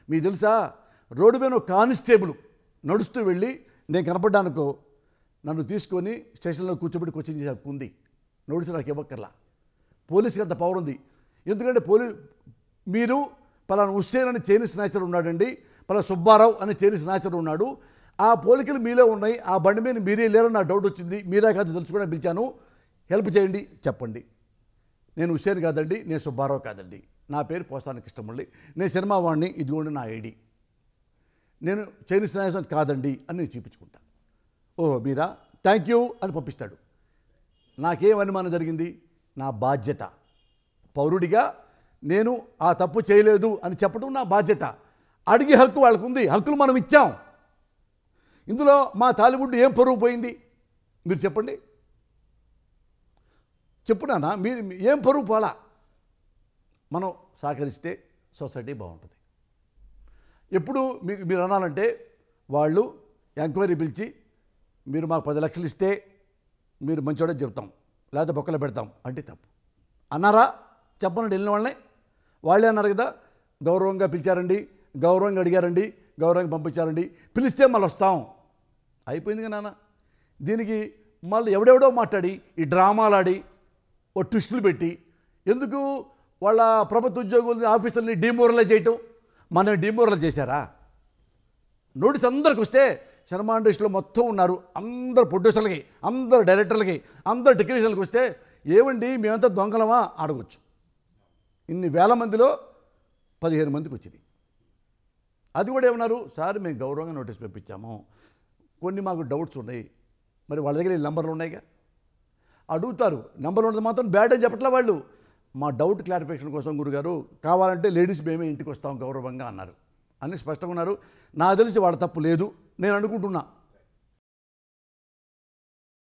మీకు తెలుసా, రోడ్డు మీద ఒక కానిస్టేబుల్ నడుస్తూ వెళ్ళి నేను కనపడ్డానుకో నన్ను తీసుకొని స్టేషన్లో కూర్చోబెట్టి క్వశ్చన్ చేసే హక్కు ఉంది. నోటీసు నాకు ఇవ్వక్కర్లా. పోలీసుకి అంత పవర్ ఉంది. ఎందుకంటే మీరు పలానా హుస్సేన్ అని చైనీస్ స్నాచర్ ఉన్నాడండి, పలానా సుబ్బారావు అని చైనీస్ స్నాచర్ ఉన్నాడు, ఆ పోలికలు మీలో ఉన్నాయి, ఆ బండి మీద మీరే లేరని నాకు డౌట్ వచ్చింది, మీరే కాదు తెలుసుకోవడానికి పిలిచాను, హెల్ప్ చేయండి చెప్పండి. నేను హుస్సేన్ కాదండి, నేను సుబ్బారావు కాదండి, నా పేరు పోసాని కృష్ణమురళి, నేను సినిమా వాడిని, ఇదిగోండి నా ఐడి, నేను చైనీస్ స్నాచర్ కాదండి అని నేను చూపించుకుంటా. ఓహో మీరా, థ్యాంక్ యూ అని పంపిస్తాడు. నాకేం అనుమానం జరిగింది? నా బాధ్యత పౌరుడిగా నేను ఆ తప్పు చేయలేదు అని చెప్పడం నా బాధ్యత. అడిగే హక్కు వాళ్ళకు ఉంది, హక్కులు మనం ఇచ్చాం. ఇందులో మా టాలీవుడ్ ఏం పరువు పోయింది మీరు చెప్పండి, చెప్పునానా, మీరు ఏం పరువు పోలా. మనం సహకరిస్తే సొసైటీ బాగుంటుంది. ఎప్పుడు మీరు అనాలంటే వాళ్ళు ఎంక్వైరీ పిలిచి మీరు మాకు 10 లక్షలు ఇస్తే మీరు మంచోడని చెప్తాం, లేకపోతే బొక్కలు పెడతాం అంటే తప్పు అన్నారా? చెప్పనండి, వెళ్ళిన వాళ్ళే అన్నారు కదా, గౌరవంగా పిలిచారండి, గౌరవంగా అడిగారండి, గౌరవంగా పంపించారండి, పిలిస్తే మళ్ళీ వస్తాం, అయిపోయింది నాన్న. దీనికి మళ్ళీ ఎవడెవడో మాట్లాడి ఈ డ్రామాలు ఆడి ఓ ట్విస్టులు పెట్టి ఎందుకు వాళ్ళ ప్రభుత్వ ఉద్యోగులు ఆఫీసర్ని డిమోరలైజ్ చేయటం? మనం డిమోరలైజ్ చేశారా? నోటీస్ అందరికి వస్తే సినిమా ఇండస్ట్రీలో మొత్తం ఉన్నారు, అందరు ప్రొడ్యూసర్లకి, అందరు డైరెక్టర్లకి, అందరు టెక్నీషియన్లకు వస్తే ఏమండి మేమంతా దొంగలమా అడగొచ్చు. ఇన్ని వేల మందిలో 15 మందికి వచ్చింది. అది కూడా ఏమన్నారు, సార్ మేము గౌరవంగా నోటీస్ పంపించాము, కొన్ని మాకు డౌట్స్ ఉన్నాయి, మరి వాళ్ళ దగ్గర నంబర్లు ఉన్నాయిగా, అడుగుతారు, నంబర్లు ఉన్నది మాత్రం బ్యాడ్ అని చెప్పట్లే వాళ్ళు, మా డౌట్ క్లారిఫికేషన్ కోసం గురుగారు కావాలంటే లేడీస్ మేమే ఇంటికి వస్తాం గౌరవంగా అన్నారు అని స్పష్టంగా ఉన్నారు. నాకు తెలిసి వాళ్ళ తప్పు లేదు నేను అనుకుంటున్నా.